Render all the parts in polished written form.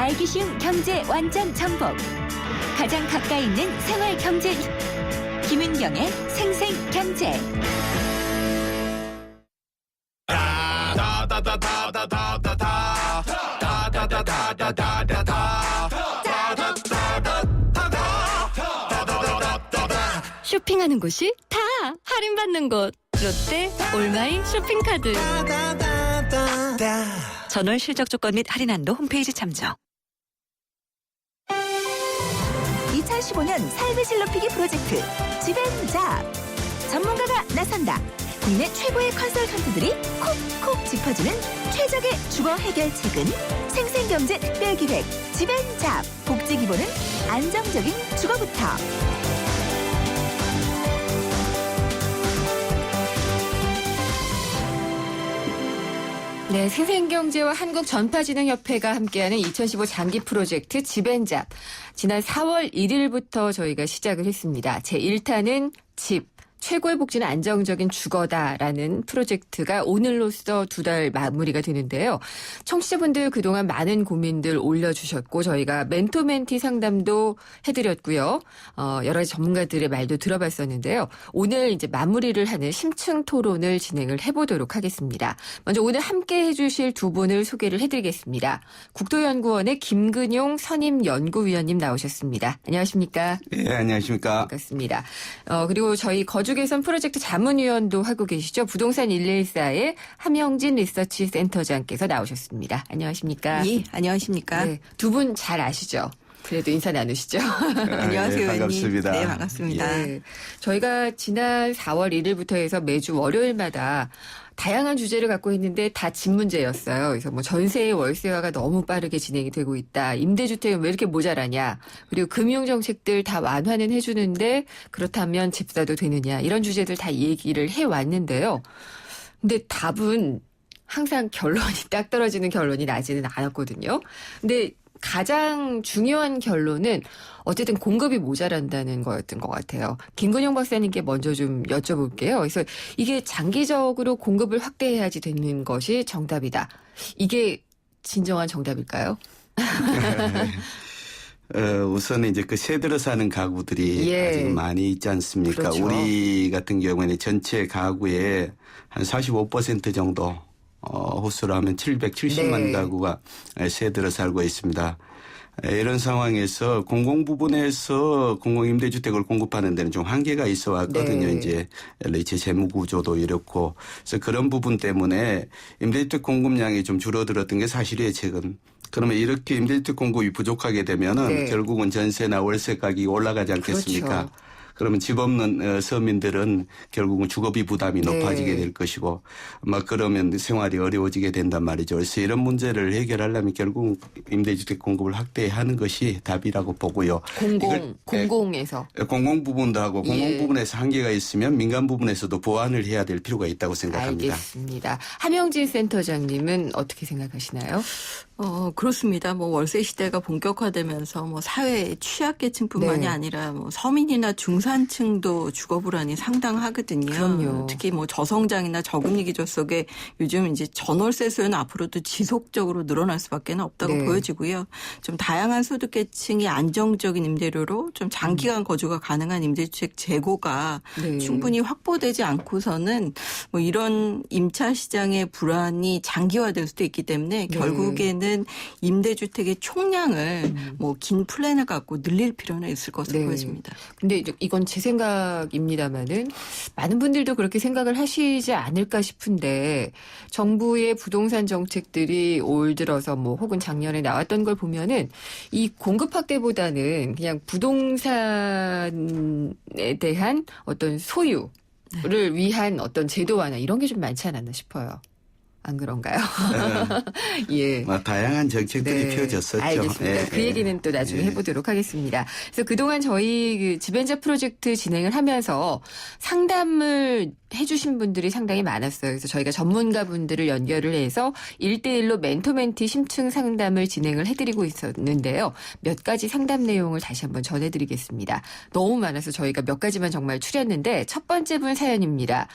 알기 쉬운 경제 완전 정복. 가장 가까이 있는 생활 경제. 김은경의 생생경제. 쇼핑하는 곳이 다 할인받는 곳. 롯데 올마이 쇼핑카드. 전월 실적 조건 및 할인한도 홈페이지 참조. 2015년 삶의 질 높이기 프로젝트 지벤잡. 전문가가 나선다. 국내 최고의 컨설턴트들이 콕콕 짚어주는 최적의 주거 해결책은 생생경제 특별기획 지벤잡. 복지 기본은 안정적인 주거부터. 네, 생생경제와 한국전파진흥협회가 함께하는 2015 장기 프로젝트 지벤잡. 지난 4월 1일부터 저희가 시작을 했습니다. 제1탄은 집. 최고의 복지는 안정적인 주거다라는 프로젝트가 오늘로써 2달 마무리가 되는데요. 청취자분들 그동안 많은 고민들 올려주셨고 저희가 멘토멘티 상담도 해드렸고요. 여러 가지 전문가들의 말도 들어봤었는데요. 오늘 이제 마무리를 하는 심층 토론을 진행을 해보도록 하겠습니다. 먼저 오늘 함께 해주실 두 분을 소개를 해드리겠습니다. 국토연구원의 김근용 선임연구위원님 나오셨습니다. 안녕하십니까? 네, 안녕하십니까? 반갑습니다. 그리고 저희 거주개선 프로젝트 자문위원도 하고 계시죠. 부동산 114의 함영진 리서치 센터장께서 나오셨습니다. 안녕하십니까? 예, 안녕하십니까? 네, 두 분 잘 아시죠? 그래도 인사 나누시죠. 안녕하세요, 네, 반갑습니다. 네, 반갑습니다. 네, 저희가 지난 4월 1일부터 해서 매주 월요일마다 다양한 주제를 갖고 있는데 다 집 문제였어요. 그래서 뭐 전세의 월세화가 너무 빠르게 진행이 되고 있다. 임대주택은 왜 이렇게 모자라냐. 그리고 금융정책들 다 완화는 해주는데 그렇다면 집사도 되느냐. 이런 주제들 다 얘기를 해왔는데요. 근데 답은 항상 결론이 딱 떨어지는 결론이 나지는 않았거든요. 근데 가장 중요한 결론은 어쨌든 공급이 모자란다는 거였던 것 같아요. 김근용 박사님께 먼저 좀 여쭤볼게요. 그래서 이게 장기적으로 공급을 확대해야지 되는 것이 정답이다. 이게 진정한 정답일까요? 우선 이제 그 새 들어 사는 가구들이 예. 아직 많이 있지 않습니까? 그렇죠. 우리 같은 경우에는 전체 가구의 한 45% 정도 호수로 하면 770만 네. 가구가 새 들어 살고 있습니다. 이런 상황에서 공공 부분에서 공공임대주택을 공급하는 데는 좀 한계가 있어 왔거든요. 네. 이제 LH 재무 구조도 이렇고. 그래서 그런 부분 때문에 임대주택 공급량이 좀 줄어들었던 게 사실이에요, 최근. 그러면 이렇게 임대주택 공급이 부족하게 되면은 네. 결국은 전세나 월세 가격이 올라가지 않겠습니까? 그렇죠. 그러면 집 없는 서민들은 결국은 주거비 부담이 네. 높아지게 될 것이고 막 그러면 생활이 어려워지게 된단 말이죠. 그래서 이런 문제를 해결하려면 결국 임대주택 공급을 확대하는 것이 답이라고 보고요. 공공에서. 공공 부분도 하고 공공 예. 부분에서 한계가 있으면 민간 부분에서도 보완을 해야 될 필요가 있다고 생각합니다. 알겠습니다. 함영진 센터장님은 어떻게 생각하시나요? 그렇습니다. 뭐 월세 시대가 본격화되면서 뭐 사회 취약계층뿐만이 네. 아니라 뭐 서민이나 중산층도 주거 불안이 상당하거든요. 그럼요. 특히 뭐 저성장이나 저금리 기조 속에 요즘 이제 전월세 수요는 앞으로도 지속적으로 늘어날 수밖에 없다고 네. 보여지고요. 좀 다양한 소득계층이 안정적인 임대료로 좀 장기간 거주가 가능한 임대주택 재고가 네. 충분히 확보되지 않고서는 뭐 이런 임차 시장의 불안이 장기화될 수도 있기 때문에 네. 결국에는 임대주택의 총량을 뭐 긴 플랜을 갖고 늘릴 필요는 있을 것으로 네. 보여집니다. 근데 이건 제 생각입니다만은 많은 분들도 그렇게 생각을 하시지 않을까 싶은데 정부의 부동산 정책들이 올 들어서 뭐 혹은 작년에 나왔던 걸 보면은 이 공급 확대보다는 그냥 부동산에 대한 어떤 소유를 위한 어떤 제도화나 이런 게 좀 많지 않았나 싶어요. 안 그런가요? 예. 다양한 정책들이 네, 펴졌었죠. 알겠습니다. 예, 그 예. 얘기는 또 나중에 예. 해보도록 하겠습니다. 그래서 그동안 저희 그 지벤잡 프로젝트 진행을 하면서 상담을 해주신 분들이 상당히 많았어요. 그래서 저희가 전문가분들을 연결을 해서 1대1로 멘토멘티 심층 상담을 진행을 해드리고 있었는데요. 몇 가지 상담 내용을 다시 한번 전해드리겠습니다. 너무 많아서 저희가 몇 가지만 정말 추렸는데 첫 번째 분 사연입니다.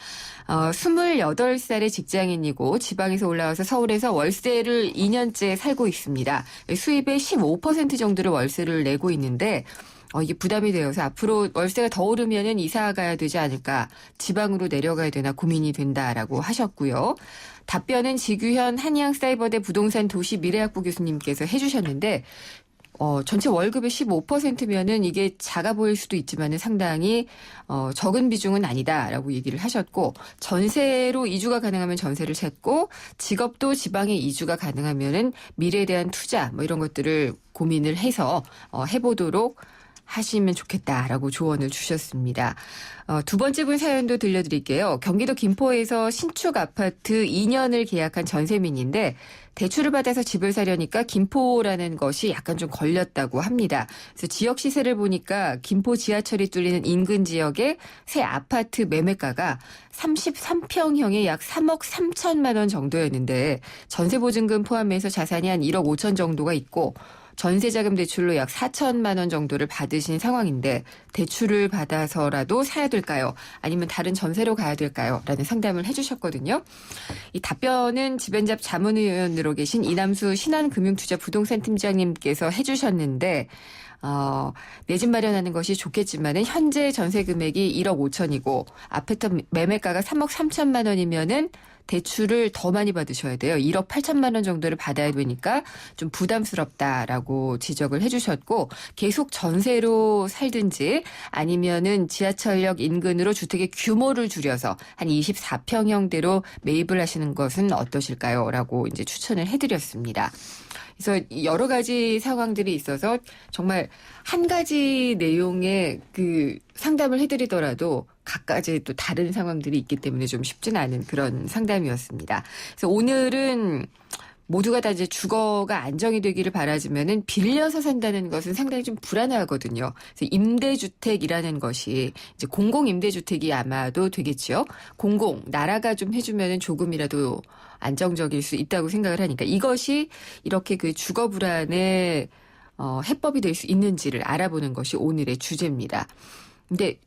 28살의 직장인이고 지방에서 올라와서 서울에서 월세를 2년째 살고 있습니다. 수입의 15% 정도를 월세를 내고 있는데 이게 부담이 되어서 앞으로 월세가 더 오르면은 이사 가야 되지 않을까, 지방으로 내려가야 되나 고민이 된다라고 하셨고요. 답변은 지규현 한양사이버대 부동산 도시 미래학부 교수님께서 해주셨는데 전체 월급의 15%면은 이게 작아 보일 수도 있지만은 상당히 적은 비중은 아니다라고 얘기를 하셨고, 전세로 이주가 가능하면 전세를 찾고 직업도 지방에 이주가 가능하면은 미래에 대한 투자 뭐 이런 것들을 고민을 해서 해보도록 하시면 좋겠다라고 조언을 주셨습니다. 두 번째 분 사연도 들려드릴게요. 경기도 김포에서 신축 아파트 2년을 계약한 전세민인데 대출을 받아서 집을 사려니까 김포라는 것이 약간 좀 걸렸다고 합니다. 그래서 지역 시세를 보니까 김포 지하철이 뚫리는 인근 지역의 새 아파트 매매가가 33평형에 약 3억 3천만 원 정도였는데 전세보증금 포함해서 자산이 한 1억 5천 정도가 있고 전세자금 대출로 약 4천만 원 정도를 받으신 상황인데 대출을 받아서라도 사야 될까요? 아니면 다른 전세로 가야 될까요? 라는 상담을 해주셨거든요. 이 답변은 집엔잡 자문위원으로 계신 이남수 신한금융투자부동산팀장님께서 해주셨는데 내 집 마련하는 것이 좋겠지만은 현재 전세 금액이 1억 5천이고 아파트 매매가가 3억 3천만 원이면은 대출을 더 많이 받으셔야 돼요. 1억 8천만 원 정도를 받아야 되니까 좀 부담스럽다라고 지적을 해주셨고, 계속 전세로 살든지 아니면은 지하철역 인근으로 주택의 규모를 줄여서 한 24평형대로 매입을 하시는 것은 어떠실까요? 라고 이제 추천을 해드렸습니다. 그래서 여러 가지 상황들이 있어서 정말 한 가지 내용의 그 상담을 해드리더라도 각가지 또 다른 상황들이 있기 때문에 좀 쉽지는 않은 그런 상담이었습니다. 그래서 오늘은 모두가 다 이제 주거가 안정이 되기를 바라지만은 빌려서 산다는 것은 상당히 좀 불안하거든요. 그래서 임대주택이라는 것이 이제 공공임대주택이 아마도 되겠죠. 나라가 좀 해주면은 조금이라도 안정적일 수 있다고 생각을 하니까 이것이 이렇게 그 주거 불안의 해법이 될 수 있는지를 알아보는 것이 오늘의 주제입니다. 근데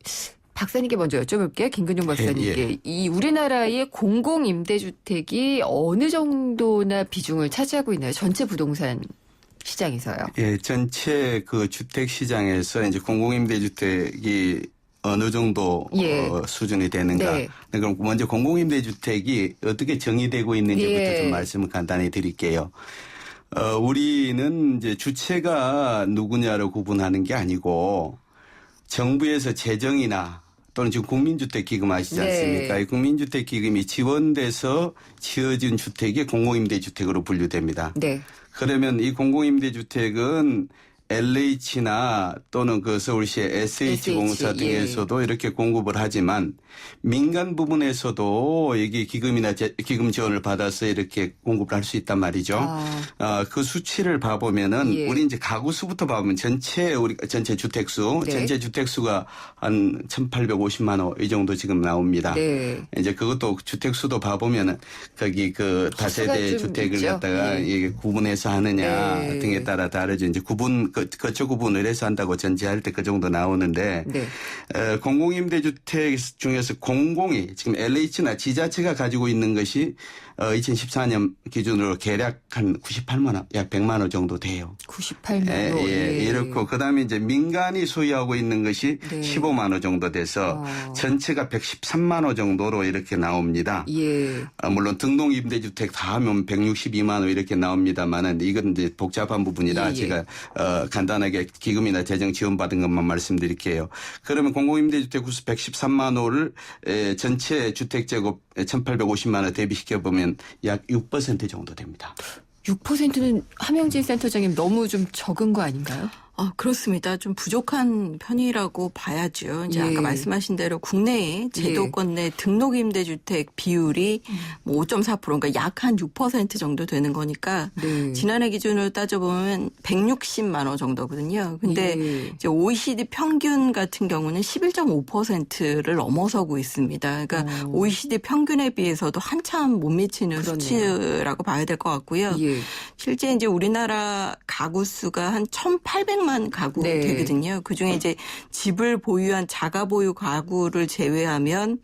박사님께 먼저 여쭤볼게요. 김근용 박사님께. 예. 이 우리나라의 공공임대주택이 어느 정도나 비중을 차지하고 있나요? 전체 부동산 시장에서요. 예, 전체 그 주택 시장에서 이제 공공임대주택이 어느 정도 수준이 되는가. 네. 그럼 먼저 공공임대주택이 어떻게 정의되고 있는지부터 좀 말씀을 간단히 드릴게요. 우리는 이제 주체가 누구냐를 구분하는 게 아니고 정부에서 재정이나 또는 지금 국민주택 기금 아시지 않습니까? 이 국민주택 기금이 지원돼서 지어진 주택이 공공임대주택으로 분류됩니다. 네. 그러면 이 공공임대주택은 LH나 또는 그 서울시의 SH공사 등에서도 이렇게 공급을 하지만 민간 부분에서도 이게 기금이나 기금 지원을 받아서 이렇게 공급을 할 수 있단 말이죠. 그 수치를 봐보면은 우리 이제 가구 수부터 봐보면 전체 주택수, 전체 주택수가 한 1,850만 호 이 정도 지금 나옵니다. 네. 이제 그것도 주택수도 봐보면은 거기 그 다세대 주택을 갖다가 이게 구분해서 하느냐 등에 따라 다르죠. 이제 거처 구분을 해서 한다고 전제할 때 그 정도 나오는데 공공임대주택 중에서 공공이 지금 LH나 지자체가 가지고 있는 것이 2014년 기준으로 계략 한 98만 원, 약 100만 원 정도 돼요. 98만 원. 이렇고 그다음에 이제 민간이 소유하고 있는 것이 15만 원 정도 돼서 전체가 113만 원 정도로 이렇게 나옵니다. 물론 등록임대주택 다 하면 162만 원 이렇게 나옵니다만은 이건 이제 복잡한 부분이라 제가 간단하게 기금이나 재정 지원받은 것만 말씀드릴게요. 그러면 공공임대주택 구수 113만 호를 전체 주택제곱 1,850만 원 대비시켜 보면 약 6% 정도 됩니다. 6%는 함영진 센터장님 너무 좀 적은 거 아닌가요? 그렇습니다. 좀 부족한 편이라고 봐야죠. 이제 예. 아까 말씀하신 대로 국내에 제도권 내 등록 임대주택 비율이 뭐 5.4% 그러니까 약 한 6% 정도 되는 거니까 네. 지난해 기준으로 따져보면 160만 원 정도거든요. 근데 예. 이제 OECD 평균 같은 경우는 11.5%를 넘어서고 있습니다. 그러니까 OECD 평균에 비해서도 한참 못 미치는 그렇네요. 수치라고 봐야 될 것 같고요. 예. 실제 이제 우리나라 가구 수가 한 1,800만 가구 네. 되거든요. 그중에 이제 집을 보유한 자가 보유 가구를 제외하면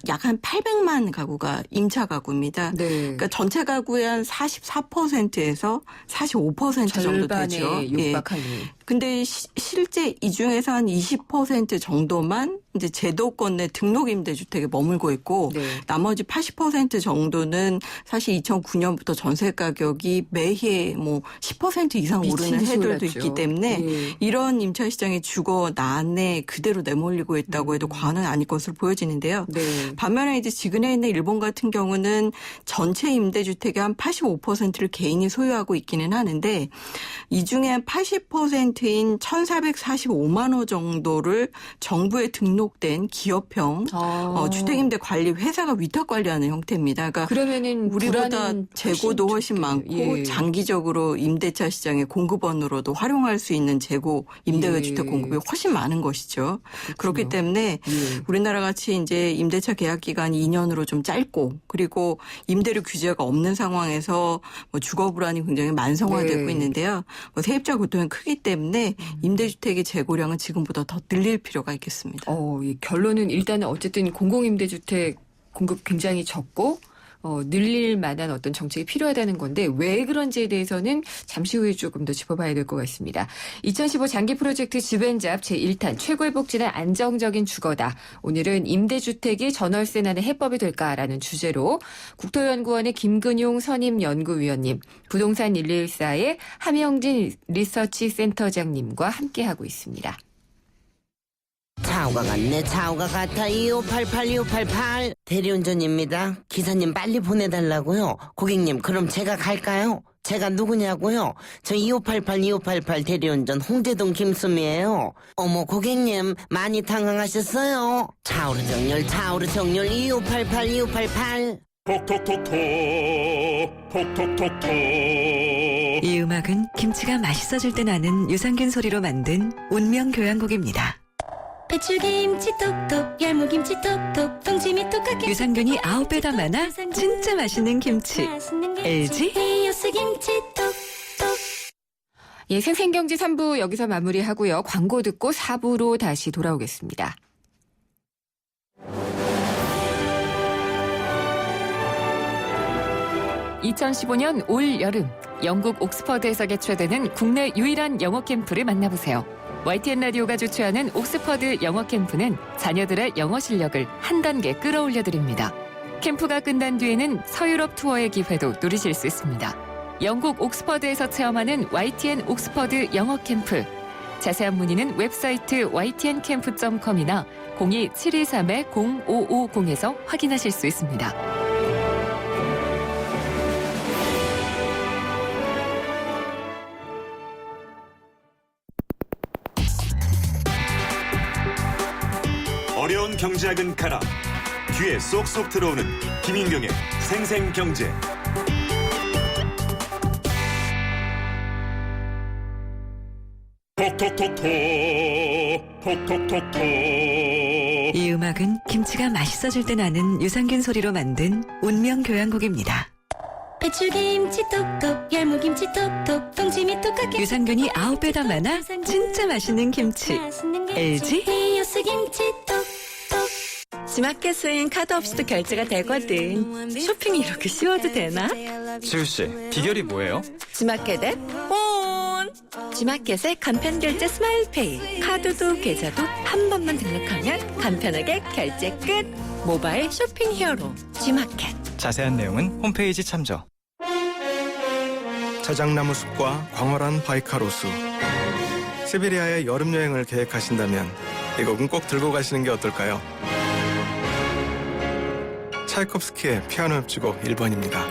약 한 800만 가구가 임차 가구입니다. 네. 그러니까 전체 가구의 한 44%에서 45% 정도 되죠. 절반에 육박하니. 근데 실제 이 중에서 한 20% 정도만 이제 제도권 내 등록 임대주택에 머물고 있고 네. 나머지 80% 정도는 사실 2009년부터 전세 가격이 매해 뭐 10% 이상 오르는 미친 듯이 해들도 올랐죠. 있기 때문에 예. 이런 임차 시장에 주거 난에 그대로 내몰리고 있다고 해도 과언은 아닐 것으로 보여지는데요. 네. 반면에 이제 지근해 있는 일본 같은 경우는 전체 임대주택의 한 85%를 개인이 소유하고 있기는 하는데 이 중에 한 80%인 1,445만 호 정도를 정부에 등록된 기업형 주택임대 관리 회사가 위탁 관리하는 형태입니다. 그러니까 그러면은 우리보다 불안은 재고도 훨씬 적겠네요. 많고 예. 장기적으로 임대차 시장의 공급원으로도 활용할 수 있는 재고 임대차 예. 주택 공급이 훨씬 많은 것이죠. 그렇기 때문에 예. 우리나라 같이 이제 임대차 계약 기간이 2년으로 좀 짧고 그리고 임대료 규제가 없는 상황에서 뭐 주거 불안이 굉장히 만성화되고 네. 있는데요. 뭐 세입자 고통이 크기 때문에 임대주택의 재고량은 지금보다 더 늘릴 필요가 있겠습니다. 이 결론은 일단은 어쨌든 공공임대주택 공급 굉장히 적고 늘릴 만한 어떤 정책이 필요하다는 건데 왜 그런지에 대해서는 잠시 후에 조금 더 짚어봐야 될 것 같습니다. 2015 장기 프로젝트 집앤잡 제1탄 최고의 복지는 안정적인 주거다. 오늘은 임대주택이 전월세난의 해법이 될까라는 주제로 국토연구원의 김근용 선임연구위원님, 부동산 114의 함영진 리서치센터장님과 함께하고 있습니다. 차오가 같네. 차오가 같아. 2588 대리운전입니다. 기사님 빨리 보내달라고요. 고객님 그럼 제가 갈까요? 제가 누구냐고요? 저 2588 대리운전 홍제동 김수미예요. 어머 고객님 많이 당황하셨어요. 차오르 정렬 2588 톡톡톡톡 톡톡톡톡 이 음악은 김치가 맛있어질 때 나는 유산균 소리로 만든 운명 교향곡입니다. 배추김치 톡톡 열무김치 톡톡 동치미 톡하게 유산균이 9배 더 많아 진짜 맛있는 김치. LG 히오스 김치 톡톡 예, 생생경제 3부 여기서 마무리하고요. 광고 듣고 4부로 다시 돌아오겠습니다. (2015년) 올 여름 영국 옥스퍼드에서 개최되는 국내 유일한 영어 캠프를 만나보세요. YTN 라디오가 주최하는 옥스퍼드 영어 캠프는 자녀들의 영어 실력을 한 단계 끌어올려드립니다. 캠프가 끝난 뒤에는 서유럽 투어의 기회도 누리실 수 있습니다. 영국 옥스퍼드에서 체험하는 YTN 옥스퍼드 영어 캠프. 자세한 문의는 웹사이트 ytncamp.com이나 02-723-0550에서 확인하실 수 있습니다. 어려운 경제학은 가라. 귀에 쏙쏙 들어오는 김인경의 생생경제. 톡톡톡톡 이 음악은 김치가 맛있어질 때 나는 유산균 소리로 만든 운명 교향곡입니다. 배추김치 톡톡 열무김치 톡톡 동치미 톡하게 유산균이 9배 더 많아 진짜 맛있는 김치. LG 히오스 김치 톡톡 지마켓은 카드 없이도 결제가 되거든. 쇼핑이 이렇게 쉬워도 되나? 지우씨, 비결이 뭐예요? 지마켓 앱 온! 지마켓의 간편 결제 스마일페이. 카드도 계좌도 한 번만 등록하면 간편하게 결제 끝. 모바일 쇼핑 히어로 지마켓. 자세한 내용은 홈페이지 참조. 자작나무 숲과 광활한 바이카로수. 시베리아의 여름 여행을 계획하신다면 이 곡은 꼭 들고 가시는 게 어떨까요? 차이콥스키의 피아노 협주곡 1번입니다.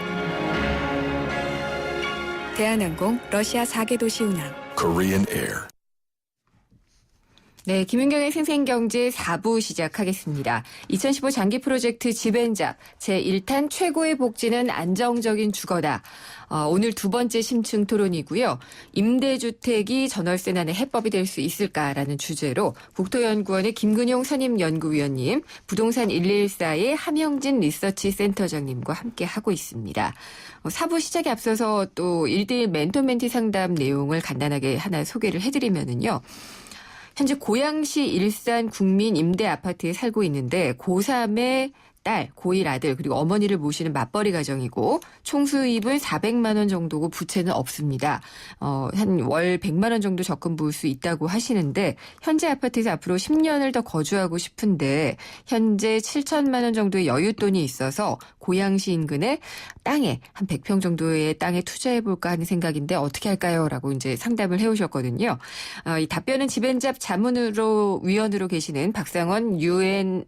대한항공 러시아 4개 도시 운항. Korean Air. 네, 김윤경의 생생경제 4부 시작하겠습니다. 2015 장기 프로젝트 집앤잡 제1탄 최고의 복지는 안정적인 주거다. 오늘 두 번째 심층 토론이고요. 임대주택이 전월세난의 해법이 될 수 있을까라는 주제로 국토연구원의 김근용 선임연구위원님, 부동산 114의 함영진 리서치센터장님과 함께 하고 있습니다. 4부 시작에 앞서서 또 1대1 멘토멘티 상담 내용을 간단하게 하나 소개를 해드리면은요. 현재 고양시 일산 국민 임대 아파트에 살고 있는데 고3의 딸, 고1 아들 그리고 어머니를 모시는 맞벌이 가정이고 총 수입은 400만 원 정도고 부채는 없습니다. 한 월 100만 원 정도 적금 부을 수 있다고 하시는데 현재 아파트에서 앞으로 10년을 더 거주하고 싶은데 현재 7천만 원 정도의 여윳돈이 있어서 고양시 인근의 땅에 한 100평 정도의 땅에 투자해볼까 하는 생각인데 어떻게 할까요? 라고 이제 상담을 해오셨거든요. 이 답변은 집앤잡 자문위원으로 계시는 박상원 UNR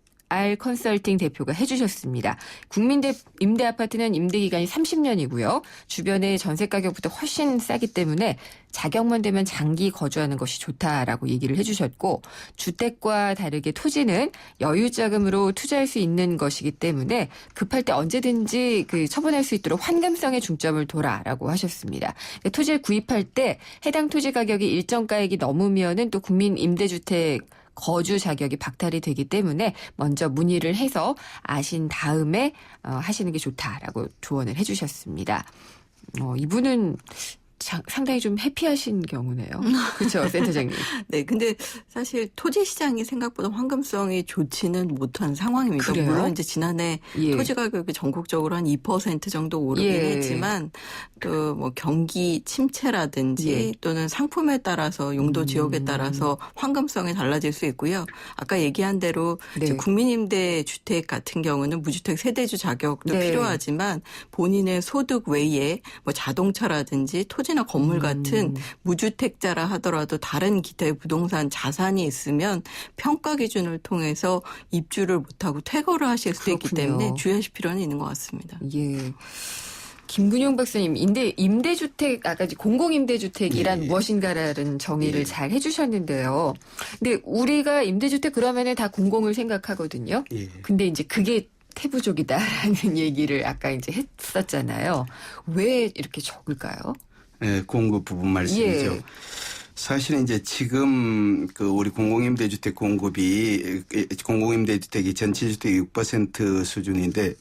컨설팅 대표가 해주셨습니다. 국민대 임대아파트는 임대기간이 30년이고요. 주변의 전세 가격보다 훨씬 싸기 때문에 자격만 되면 장기 거주하는 것이 좋다라고 얘기를 해주셨고 주택과 다르게 토지는 여유자금으로 투자할 수 있는 것이기 때문에 급할 때 언제든지 처분할 수 있도록 환금성에 중점을 둬라라고 하셨습니다. 토지를 구입할 때 해당 토지 가격이 일정가액이 넘으면은 또 국민 임대주택 거주 자격이 박탈이 되기 때문에 먼저 문의를 해서 아신 다음에 하시는 게 좋다라고 조언을 해주셨습니다. 이분은 상당히 좀 해피하신 경우네요. 그렇죠, 센터장님. 네, 근데 사실 토지 시장이 생각보다 황금성이 좋지는 못한 상황입니다. 그래요? 물론 이제 지난해 토지 가격이 전국적으로 한 2% 정도 오르긴 했지만 또 뭐 경기 침체라든지 또는 상품에 따라서 용도 지역에 따라서 황금성이 달라질 수 있고요. 아까 얘기한 대로 이제 국민임대주택 같은 경우는 무주택 세대주 자격도 필요하지만 본인의 소득 외에 뭐 자동차라든지 토지나 건물 같은 무주택자라 하더라도 다른 기타의 부동산 자산이 있으면 평가 기준을 통해서 입주를 못하고 퇴거를 하실 수도 있기 때문에 주의하실 필요는 있는 것 같습니다. 예. 김근용 박사님, 임대주택, 아까 이제 공공임대주택이란 무엇인가라는 정의를 잘 해주셨는데요. 근데 우리가 임대주택 그러면은 다 공공을 생각하거든요. 근데 이제 그게 태부족이다라는 얘기를 아까 이제 했었잖아요. 왜 이렇게 적을까요? 네, 공급 부분 말씀이죠. 사실은 이제 지금 우리 공공임대주택 공급이 공공임대주택이 전체 주택의 6% 수준인데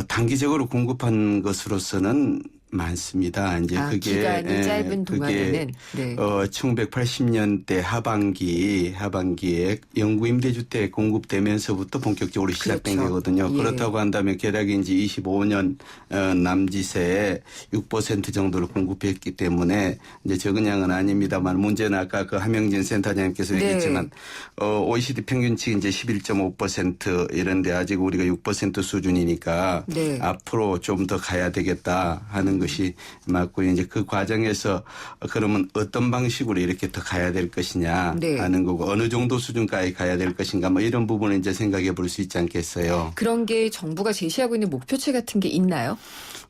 단기적으로 공급한 것으로서는 많습니다. 이제 그게 기간이 짧은 동안에는 1980년대 하반기에 영구임대주택 공급되면서부터 본격적으로 시작된 거거든요. 그렇다고 한다면 계략이 이제 25년 남짓에 6% 정도를 공급했기 때문에 이제 적은 양은 아닙니다만 문제는 아까 함영진 센터장님께서 얘기했지만 OECD 평균치 이제 11.5% 이런데 아직 우리가 6% 수준이니까 앞으로 좀 더 가야 되겠다 하는 것이 맞고 이제 그 과정에서 그러면 어떤 방식으로 이렇게 더 가야 될 것이냐 하는 거고 어느 정도 수준까지 가야 될 것인가 뭐 이런 부분을 이제 생각해 볼 수 있지 않겠어요. 그런 게 정부가 제시하고 있는 목표치 같은 게 있나요?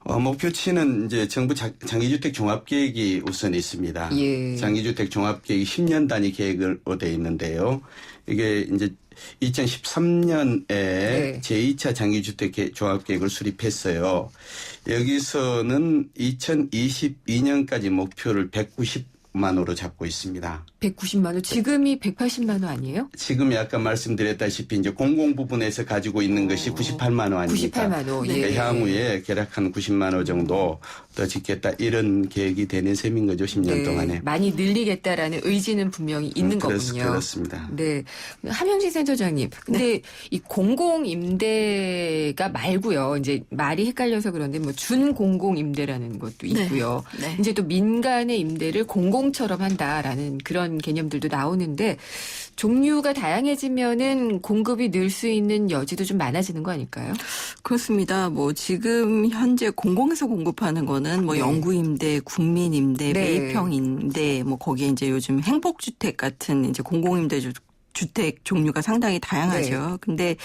목표치는 이제 정부 장기주택 종합계획이 우선 있습니다. 장기주택 종합계획이 10년 단위 계획으로 되어 있는데요. 이게 이제 2013년에 제2차 장기주택 종합계획을 수립했어요. 여기서는 2022년까지 목표를 190만 호로 잡고 있습니다. 190만 원. 지금이 180만 원 아니에요? 지금이 아까 말씀드렸다시피 이제 공공 부분에서 가지고 있는 것이 98만 원 아닙니까? 98만 원. 그러니까 향후에 계략한 90만 원 정도 더 짓겠다 이런 계획이 되는 셈인 거죠. 10년 동안에. 많이 늘리겠다라는 의지는 분명히 있는 거군요. 그렇습니다. 네. 함영진 센터장님. 근데 이 공공임대가 말고요. 이제 말이 헷갈려서 그런데 뭐 준공공임대라는 것도 있고요. 이제 또 민간의 임대를 공공처럼 한다라는 그런 개념들도 나오는데 종류가 다양해지면은 공급이 늘 수 있는 여지도 좀 많아지는 거 아닐까요? 그렇습니다. 뭐 지금 현재 공공에서 공급하는 거는 뭐 영구임대, 국민임대, 매입형임대, 뭐 거기에 이제 요즘 행복주택 같은 이제 공공임대 주택 종류가 상당히 다양하죠. 네. 근데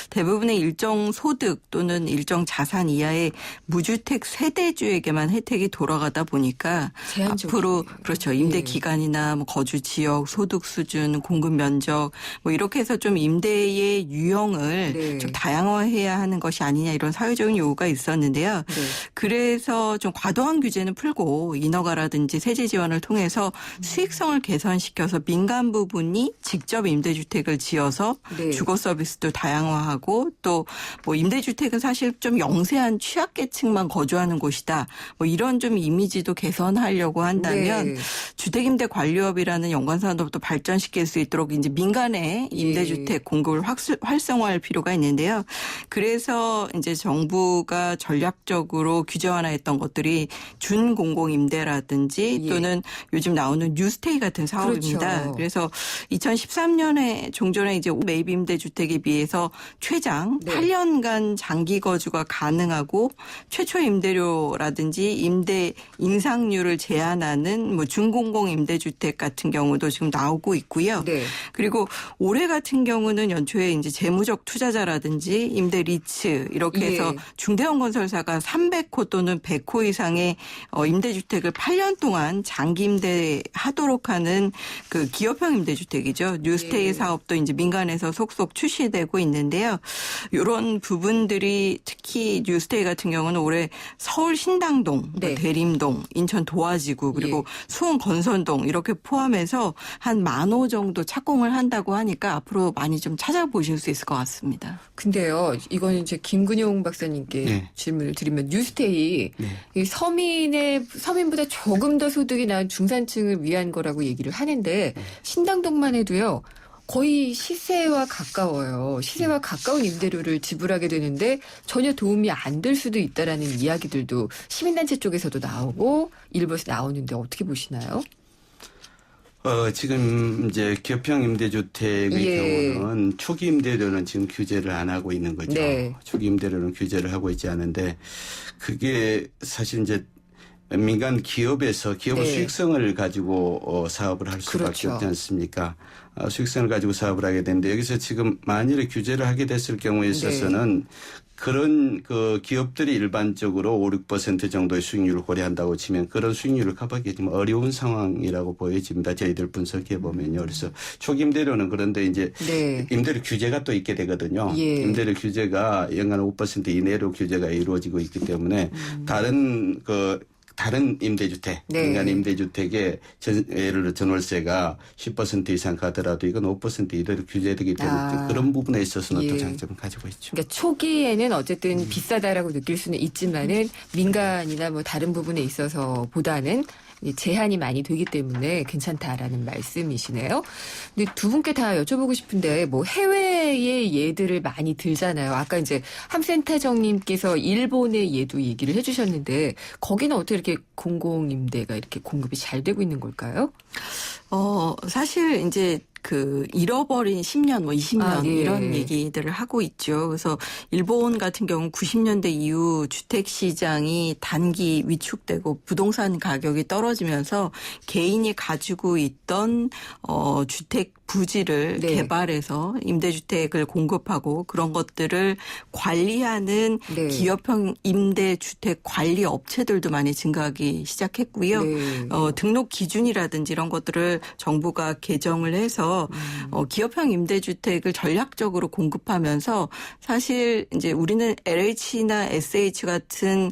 대부분의 일정 소득 또는 일정 자산 이하의 무주택 세대주에게만 혜택이 돌아가다 보니까 앞으로 그렇죠. 임대 네. 기간이나 뭐 거주 지역, 소득 수준, 공급 면적 뭐 이렇게 해서 좀 임대의 유형을 네. 좀 다양화해야 하는 것이 아니냐 이런 사회적인 요구가 있었는데요. 네. 그래서 좀 과도한 규제는 풀고 인허가라든지 세제 지원을 통해서 수익성을 개선시켜서 민간 부분이 직접 임대주택을 지어서 네. 주거 서비스도 다양화하고 또 뭐 임대주택은 사실 좀 영세한 취약계층만 거주하는 곳이다. 뭐 이런 좀 이미지도 개선하려고 한다면 네. 주택임대관리업이라는 연관산업도 발전시킬 수 있도록 이제 민간의 임대주택 공급을 활성화할 필요가 있는데요. 그래서 이제 정부가 전략적으로 규제 완화했던 것들이 준공공임대라든지 예. 또는 요즘 나오는 뉴스테이 같은 사업입니다. 그렇죠. 그래서 2013년에 종전에 이제 매입 임대주택에 비해서 최장 네. 8년간 장기 거주가 가능하고 최초 임대료라든지 임대 인상률을 제한하는 뭐 준공공 임대주택 같은 경우도 지금 나오고 있고요. 네. 그리고 올해 같은 경우는 연초에 이제 재무적 투자자라든지 임대 리츠 이렇게 해서 예. 중대형 건설사가 300호 또는 100호 이상의 임대주택을 8년 동안 장기 임대하도록 하는 그 기업형 임대주택이죠. 뉴스테이 예. 사업도 이제 민간에서 속속 출시되고 있는데요. 이런 부분들이 특히 뉴스테이 같은 경우는 올해 서울 신당동, 네. 대림동, 인천 도화지구 그리고 수원 건선동 이렇게 포함해서 한 10,000호 정도 착공을 한다고 하니까 앞으로 많이 좀 찾아보실 수 있을 것 같습니다. 근데요, 이거는 이제 김근용 박사님께 네. 질문을 드리면 뉴스테이 네. 이 서민보다 조금 더 소득이 나은 중산층을 위한 거라고 얘기를 하는데 신당동만 해도요. 거의 시세와 가까워요. 시세와 가까운 임대료를 지불하게 되는데 전혀 도움이 안 될 수도 있다라는 이야기들도 시민단체 쪽에서도 나오고 일부에서 나오는데 어떻게 보시나요? 지금 이제 기업형 임대주택의 예. 경우는 초기 임대료는 지금 규제를 안 하고 있는 거죠. 네. 초기 임대료는 규제를 하고 있지 않은데 그게 사실 이제 민간 기업에서 기업의 네. 수익성을 가지고 사업을 할 수밖에 그렇죠. 없지 않습니까? 수익성을 가지고 사업을 하게 되는데 여기서 지금 만일에 규제를 하게 됐을 경우에 있어서는 그런 그 기업들이 일반적으로 5, 6% 정도의 수익률을 고려한다고 치면 그런 수익률을 커버하기 좀 어려운 상황이라고 보여집니다. 저희들 분석해 보면요. 그래서 초기 임대료는 그런데 이제 네. 임대료 규제가 또 있게 되거든요. 예. 임대료 규제가 연간 5% 이내로 규제가 이루어지고 있기 때문에 다른 임대주택, 네. 민간 임대주택에 예를 들어 전월세가 10% 이상 가더라도 이건 5% 이대로 규제되기 때문에 그런 부분에 있어서는 또 예. 장점을 가지고 있죠. 그러니까 초기에는 어쨌든 비싸다라고 느낄 수는 있지만은 민간이나 뭐 다른 부분에 있어서 보다는 제한이 많이 되기 때문에 괜찮다라는 말씀이시네요. 근데 두 분께 다 여쭤보고 싶은데 뭐 해외의 예들을 많이 들잖아요. 아까 이제 함센타정님께서 일본의 예도 얘기를 해주셨는데 거기는 어떻게 이렇게 공공임대가 이렇게 공급이 잘 되고 있는 걸까요? 사실 이제 그 잃어버린 10년, 뭐 20년 예. 이런 얘기들을 하고 있죠. 그래서 일본 같은 경우 90년대 이후 주택 시장이 단기 위축되고 부동산 가격이 떨어지면서 개인이 가지고 있던 주택 부지를 네. 개발해서 임대주택을 공급하고 그런 것들을 관리하는 네. 기업형 임대주택 관리 업체들도 많이 증가하기 시작했고요. 네. 등록 기준이라든지 이런 것들을 정부가 개정을 해서 기업형 임대주택을 전략적으로 공급하면서 사실 이제 우리는 LH나 SH 같은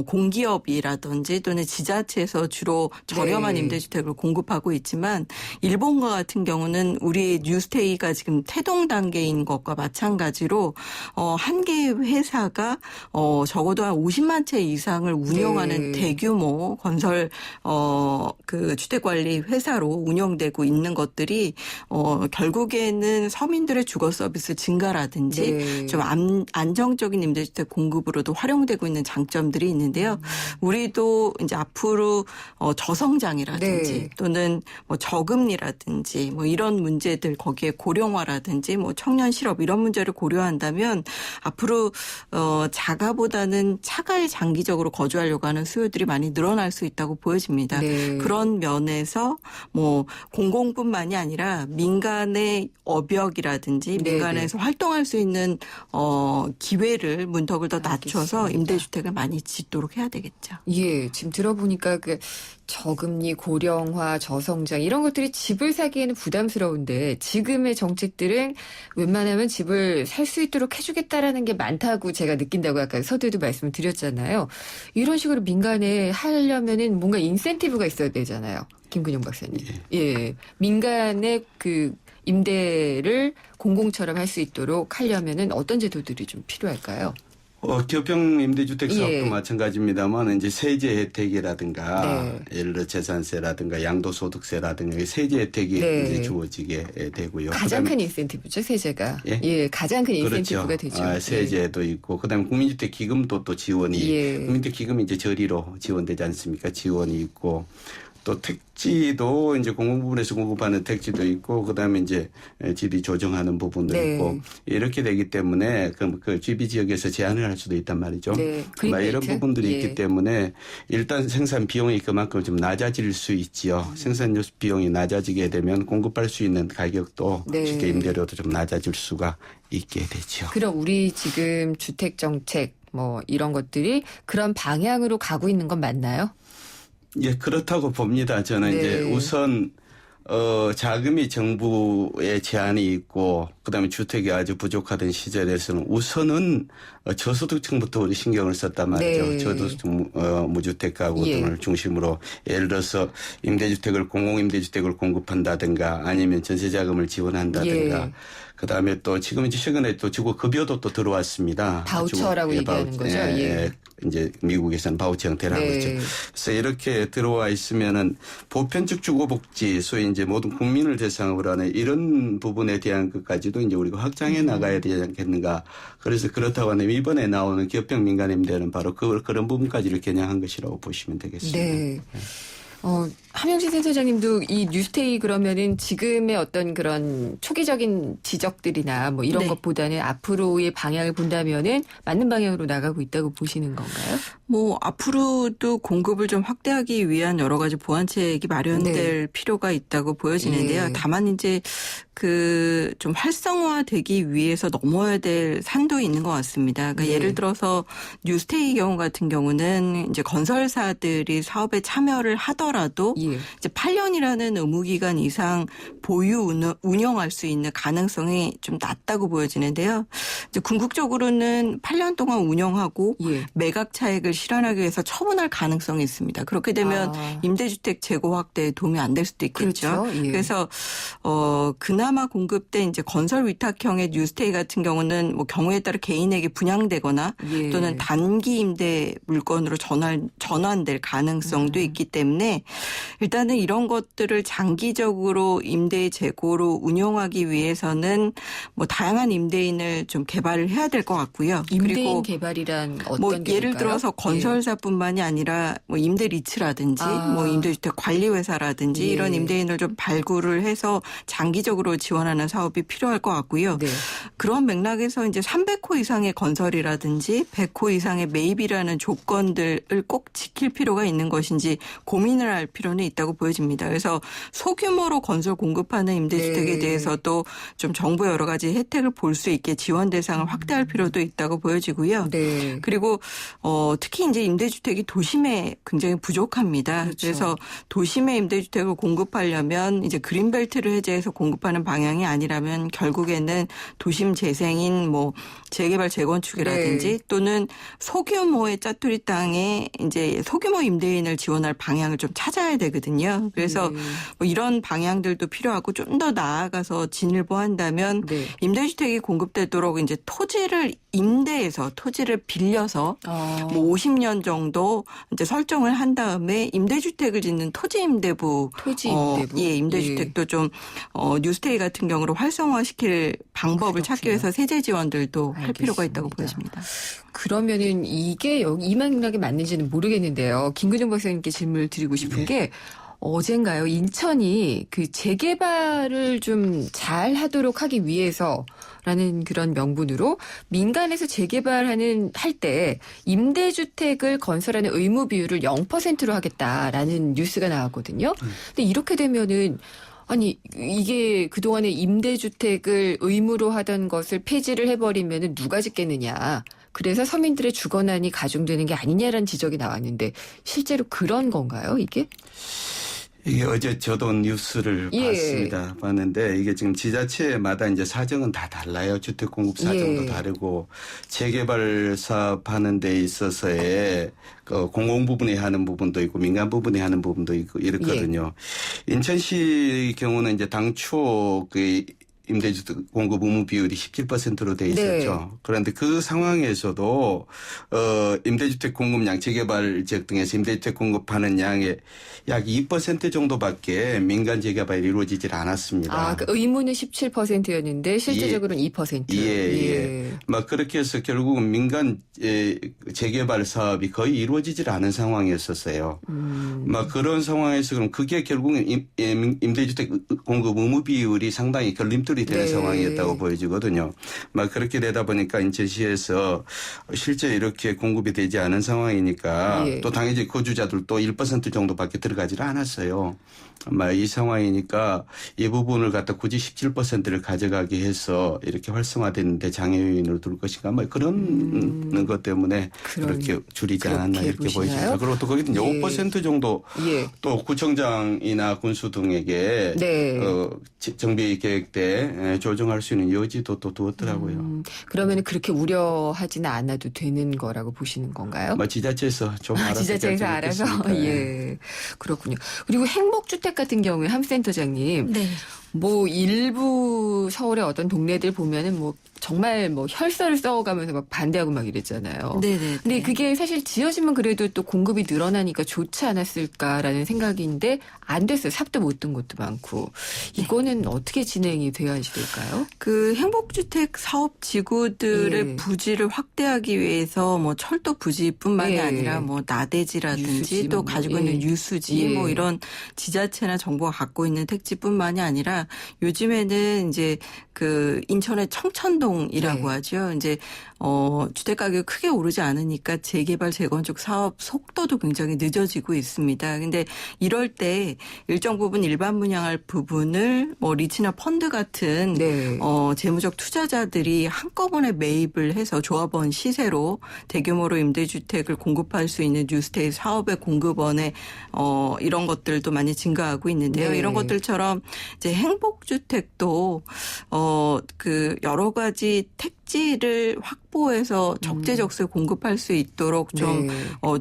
공기업이라든지 또는 지자체에서 주로 저렴한 네. 임대주택을 공급하고 있지만 일본과 같은 경우는 우리의 뉴스테이가 지금 태동 단계인 것과 마찬가지로 한 개의 회사가 적어도 한 50만 채 이상을 운영하는 네. 대규모 건설 그 주택관리 회사로 운영되고 있는 것들이 결국에는 서민들의 주거 서비스 증가라든지 네. 좀 안정적인 임대주택 공급으로도 활용되고 있는 장점들이 있는데요. 우리도 이제 앞으로 저성장이라든지 네. 또는 뭐 저금리라든지 뭐 이런 이런 문제들 거기에 고령화라든지 뭐 청년 실업 이런 문제를 고려한다면 앞으로 자가보다는 차가에 장기적으로 거주하려고 하는 수요들이 많이 늘어날 수 있다고 보여집니다. 네. 그런 면에서 뭐 공공뿐만이 아니라 민간의 업역이라든지 네, 민간에서 활동할 수 있는 기회를 문턱을 더 낮춰서 알겠습니다. 임대주택을 많이 짓도록 해야 되겠죠. 예, 지금 들어보니까 그 저금리, 고령화, 저성장 이런 것들이 집을 사기에는 부담스러운데 지금의 정책들은 웬만하면 집을 살 수 있도록 해주겠다라는 게 많다고 제가 느낀다고 아까 서두에도 말씀을 드렸잖아요. 이런 식으로 민간에 하려면은 뭔가 인센티브가 있어야 되잖아요. 김근영 박사님. 예, 민간의 그 임대를 공공처럼 할 수 있도록 하려면은 어떤 제도들이 좀 필요할까요? 기업형 임대주택 사업도 예. 마찬가지입니다만 이제 세제 혜택이라든가 네. 예를 들어 재산세라든가 양도소득세라든가 세제 혜택이 네. 이제 주어지게 되고요. 가장 그다음에 큰 인센티브죠, 세제가. 예? 예, 가장 큰 인센티브가 그렇죠. 되죠. 세제도 있고 그다음에 국민주택 기금도 또 지원이 예. 국민주택 기금이 이제 저리로 지원되지 않습니까? 지원이 있고 또 택지도 이제 공공부문에서 공급하는 택지도 있고 그다음에 이제 집이 조정하는 부분도 네. 있고 이렇게 되기 때문에 그 GB 지역에서 제한을 할 수도 있단 말이죠. 네. 이런 그린벨트? 부분들이 예. 있기 때문에 일단 생산 비용이 그만큼 좀 낮아질 수 있지요. 생산 비용이 낮아지게 되면 공급할 수 있는 가격도 네. 주택 임대료도 좀 낮아질 수가 있게 되죠. 그럼 우리 지금 주택 정책 뭐 이런 것들이 그런 방향으로 가고 있는 건 맞나요? 예, 그렇다고 봅니다. 저는 네. 이제 우선 자금이 정부의 제한이 있고 그다음에 주택이 아주 부족하던 시절에서는 우선은 저소득층부터 우리 신경을 썼단 말이죠. 네. 저소득 무주택 가구들을 예. 중심으로 예를 들어서 임대주택을 공공임대주택을 공급한다든가 아니면 전세자금을 지원한다든가 예. 그다음에 또 지금 이제 최근에 또 주거 급여도 또 들어왔습니다. 바우처라고 얘기하는 거죠? 예. 이제 미국에서는 바우처 형태를 하고 네. 있죠. 그래서 이렇게 들어와 있으면은 보편적 주거복지, 소위 이제 모든 국민을 대상으로 하는 이런 부분에 대한 것까지도 이제 우리가 확장해 나가야 되지 않겠는가. 그래서 그렇다고 하면 이번에 나오는 기업형 민간임대는 바로 그런 부분까지를 겨냥한 것이라고 보시면 되겠습니다. 네. 함영진 센터장님도 이 뉴스테이 그러면은 지금의 어떤 그런 초기적인 지적들이나 뭐 이런 네. 것보다는 앞으로의 방향을 본다면은 맞는 방향으로 나가고 있다고 보시는 건가요? 뭐 앞으로도 공급을 좀 확대하기 위한 여러 가지 보완책이 마련될 필요가 있다고 보여지는데요. 예. 다만 이제 그 좀 활성화되기 위해서 넘어야 될 산도 있는 것 같습니다. 그러니까 네. 예를 들어서 뉴스테이 경우 같은 경우는 이제 건설사들이 사업에 참여를 하더라도 예. 이제 8년이라는 의무 기간 이상 보유 운영할 수 있는 가능성이 좀 낮다고 보여지는데요. 이제 궁극적으로는 8년 동안 운영하고 예. 매각 차익을 실현하기 위해서 처분할 가능성이 있습니다. 그렇게 되면 임대주택 재고 확대에 도움이 안 될 수도 있겠죠. 그렇죠. 예. 그래서 그나마 공급된 이제 건설 위탁형의 뉴스테이 같은 경우는 뭐 경우에 따라 개인에게 분양되거나 예. 또는 단기 임대 물건으로 전환될 가능성도 있기 때문에 일단은 이런 것들을 장기적으로 임대 재고로 운영하기 위해서는 뭐 다양한 임대인을 좀 개발을 해야 될 것 같고요. 임대인 그리고 개발이란 어떤 뭐 게 예를 있을까요? 들어서 건설사뿐만이 아니라 뭐 임대 리츠라든지 뭐 임대주택 관리회사라든지 예. 이런 임대인을 좀 발굴을 해서 장기적으로 지원하는 사업이 필요할 것 같고요. 네. 그런 맥락에서 이제 300호 이상의 건설이라든지 100호 이상의 매입이라는 조건들을 꼭 지킬 필요가 있는 것인지 고민을 할 필요는 있다고 보여집니다. 그래서 소규모로 건설 공급하는 임대주택에 네. 대해서도 좀 정부의 여러 가지 혜택을 볼 수 있게 지원 대상을 확대할 필요도 있다고 보여지고요. 네. 그리고 특히 이제 임대주택이 도심에 굉장히 부족합니다. 그렇죠. 그래서 도심에 임대주택을 공급하려면 이제 그린벨트를 해제해서 공급하는 방향이 아니라면 결국에는 도심 재생인 뭐 재개발 재건축이라든지 네. 또는 소규모의 짜투리 땅에 이제 소규모 임대인을 지원할 방향을 좀 찾아야 되거든요. 그래서 뭐 이런 방향들도 필요하고 좀 더 나아가서 진일보한다면 네. 임대주택이 공급되도록 이제 토지를 임대해서 토지를 빌려서 뭐 50년 정도 이제 설정을 한 다음에 임대주택을 짓는 토지 임대부 임대주택도 좀 뉴스테이 같은 경우로 활성화시킬 방법을 찾기 위해서 세제 지원들도 할 필요가 있다고 보여집니다. 그러면은 이게 이 맥락이 맞는지는 모르겠는데요. 김근영 박사님께 질문을 드리고 싶은 게 어젠가요? 인천이 그 재개발을 좀 잘 하도록 하기 위해서라는 그런 명분으로 민간에서 할 때 임대주택을 건설하는 의무 비율을 0%로 하겠다라는 뉴스가 나왔거든요. 근데 이렇게 되면은 아니 이게 그동안에 임대주택을 의무로 하던 것을 폐지를 해버리면은 누가 짓겠느냐. 그래서 서민들의 주거난이 가중되는 게 아니냐라는 지적이 나왔는데 실제로 그런 건가요, 이게? 이게 어제 저도 뉴스를 예. 봤습니다. 봤는데 이게 지금 지자체마다 이제 사정은 다 달라요. 주택 공급 사정도 예. 다르고 재개발 사업 하는 데 있어서의 그 공공 부분에 하는 부분도 있고 민간 부분에 하는 부분도 있고 이렇거든요. 인천시 경우는 이제 당초 그 임대주택 공급 의무 비율이 17%로 돼 있었죠. 네. 그런데 그 상황에서도 임대주택 공급량 재개발 지역 등에서 임대주택 공급하는 양의 약 2% 정도밖에 민간 재개발이 이루어지질 않았습니다. 아, 그 의무는 17%였는데 실제적으로는 2%. 예. 막 그렇게 해서 결국은 민간 재개발 사업이 거의 이루어지질 않은 상황이었었어요. 막 그런 상황에서 그럼 그게 결국은 임대주택 공급 의무 비율이 상당히 걸림돌이 되는 네. 상황이었다고 보여지거든요. 막 그렇게 되다 보니까 인천시에서 실제 이렇게 공급이 되지 않은 상황이니까 예. 또 당연히 거주자들도 1% 정도밖에 들어가질 않았어요. 아마 이 상황이니까 이 부분을 갖다 굳이 17%를 가져가게 해서 이렇게 활성화됐는데 장애 요인으로 둘 것인가 뭐 그런 것 때문에 그렇게 줄이지 않았나 이렇게 보여집니다. 그리고 또 거기도 이제 예. 5% 정도 예. 또 구청장이나 군수 등에게 네. 정비 계획 때 조정할 수 있는 여지도 또 두었더라고요. 그러면 그렇게 우려하지는 않아도 되는 거라고 보시는 건가요? 뭐 지자체에서 좀 알아서 지자체에서 알아서 결정했겠습니까? 예. 그렇군요. 그리고 행복주택 같은 경우에 함 센터장님 네. 뭐 일부 서울의 어떤 동네들 보면은 뭐 정말 뭐 혈서를 써가면서 막 반대하고 막 이랬잖아요. 네네. 근데 그게 사실 지어지면 그래도 또 공급이 늘어나니까 좋지 않았을까라는 생각인데 안 됐어요. 삽도 못 든 곳도 많고. 이거는 어떻게 진행이 되어야지 될까요? 그 행복주택 사업 지구들의 예. 부지를 확대하기 위해서 뭐 철도 부지뿐만이 예. 아니라 뭐 나대지라든지 유수지 또 뭐, 가지고 예. 있는 유수지 예. 뭐 이런 지자체나 정부가 갖고 있는 택지뿐만이 아니라 요즘에는 이제 그 인천의 청천동이라고 네. 하죠. 이제 주택 가격이 크게 오르지 않으니까 재개발 재건축 사업 속도도 굉장히 늦어지고 있습니다. 근데 이럴 때 일정 부분 일반 분양할 부분을 뭐 리츠나 펀드 같은 네. 재무적 투자자들이 한꺼번에 매입을 해서 조합원 시세로 대규모로 임대주택을 공급할 수 있는 뉴스테이 사업의 공급원에 이런 것들도 많이 증가하고 있는데요. 네. 이런 것들처럼 이제 행복주택도 그 여러 가지 택지를 확보해서 적재적소에 공급할 수 있도록 좀 네.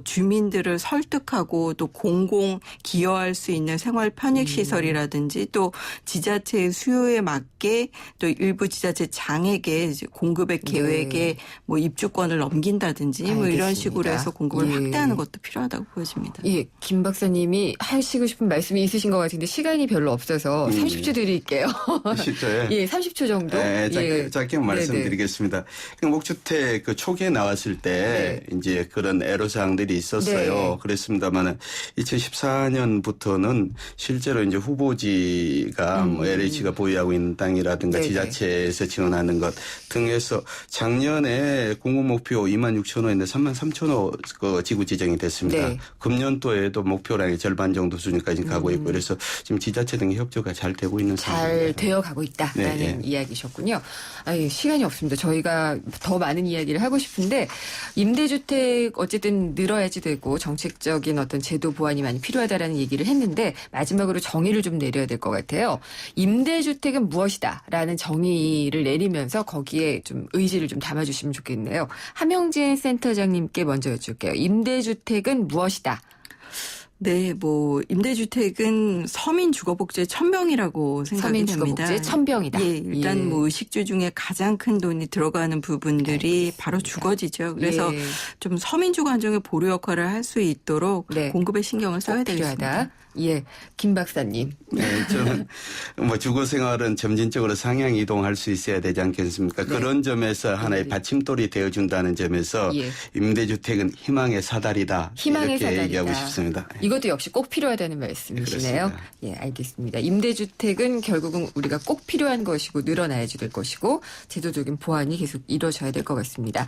주민들을 설득하고 또 공공 기여할 수 있는 생활 편익 시설이라든지 또 지자체의 수요에 맞게 또 일부 지자체 장에게 이제 공급의 계획에 뭐 입주권을 넘긴다든지 뭐 이런 알겠습니다. 식으로 해서 공급을 예. 확대하는 것도 필요하다고 보여집니다. 예, 김 박사님이 하시고 싶은 말씀이 있으신 것 같은데 시간이 별로 없어서 30초 드릴게요. 10초에 예, 30초 정도. 네, 짧게 말씀드리겠습니다. 행복주택 그 초기에 나왔을 때 이제 그런 애로사항들이 있었어요. 네. 그랬습니다만은 2014년부터는 실제로 이제 후보지가 뭐 LH가 보유하고 있는 땅이라든가 네네. 지자체에서 지원하는 것 등에서 작년에 공급 목표 26,000호인데 33,000호 그 지구 지정이 됐습니다. 네. 금년도에도 목표량의 절반 정도 수준까지 가고 있고 그래서 지금 지자체 등의 협조가 잘 되고 있는 잘 상황입니다. 되어 가고 있다라는 네, 이야기셨군요. 아유, 시간이 없습니다. 저희가 더 많은 이야기를 하고 싶은데 임대주택 어쨌든 늘어야지 되고 정책적인 어떤 제도 보완이 많이 필요하다라는 얘기를 했는데 마지막으로 정의를 좀 내려야 될 것 같아요. 임대주택은 무엇이다라는 정의를 내리면서 거기에 좀 의지를 좀 담아주시면 좋겠네요. 함영진 센터장님께 먼저 여쭐게요. 임대주택은 무엇이다? 네, 뭐 임대주택은 서민 주거복지의 천병이라고 생각이 서민 됩니다. 주거복지의 천병이다. 예, 일단 예. 뭐 의식주 중에 가장 큰 돈이 들어가는 부분들이 바로 주거지죠. 그래서 예. 좀 서민 주거 안정의 보루 역할을 할 수 있도록 네. 공급에 신경을 써야 꼭 되겠습니다. 필요하다. 예, 김 박사님. 네, 저는 뭐 주거 생활은 점진적으로 상향 이동할 수 있어야 되지 않겠습니까? 네. 그런 점에서 하나의 받침돌이 되어준다는 점에서 예. 임대주택은 희망의 사다리다. 희망의 이렇게 사다리다. 얘기하고 싶습니다. 이것도 역시 꼭 필요하다는 말씀이시네요. 그렇습니다. 예, 알겠습니다. 임대주택은 결국은 우리가 꼭 필요한 것이고 늘어나야지 될 것이고 제도적인 보완이 계속 이루어져야 될 것 같습니다.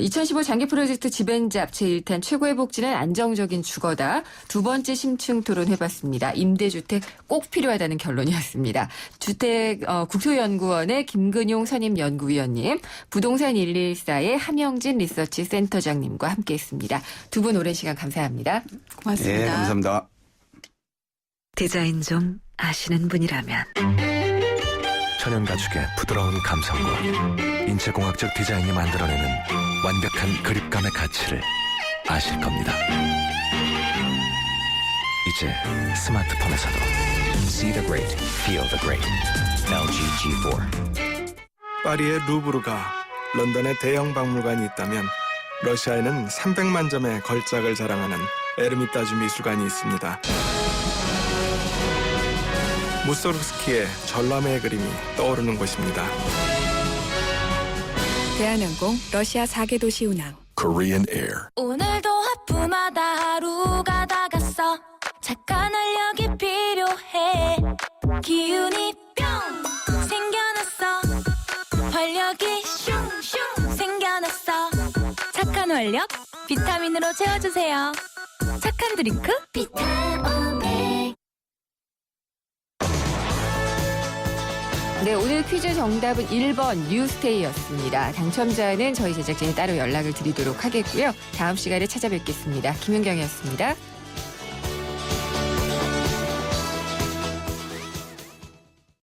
2015 장기 프로젝트 집앤잡 제1탄 최고의 복지는 안정적인 주거다. 두 번째 심층 토론해봤습니다. 임대주택 꼭 필요하다는 결론이었습니다. 주택 국토연구원의 김근용 선임연구위원님, 부동산 114의 함영진 리서치 센터장님과 함께했습니다. 두 분 오랜 시간 감사합니다. 고맙습니다. 네, 감사합니다. 디자인 좀 아시는 분이라면 천연 가죽의 부드러운 감성과 인체공학적 디자인이 만들어내는 완벽한 그립감의 가치를 아실 겁니다. 이제 스마트폰에서도 See the great, feel the great. LG G4. 파리의 루브르가 런던의 대형 박물관이 있다면 러시아에는 300만 점의 걸작을 자랑하는 에르미타주 미술관이 있습니다. 무소르스키의 전람회의 그림이 떠오르는 곳입니다. 대한항공 러시아 4개 도시 운항. Korean Air. 오늘도 하품하다 하루가 다 갔어. 착한 활력이 필요해. 기운이 뿅 생겨났어. 활력이 슝슝 생겨났어. 착한 활력 비타민으로 채워주세요. 착한 드링크 비타오백. 네, 오늘 퀴즈 정답은 1번 뉴스테이였습니다. 당첨자는 저희 제작진이 따로 연락을 드리도록 하겠고요. 다음 시간에 찾아뵙겠습니다. 김윤경이었습니다.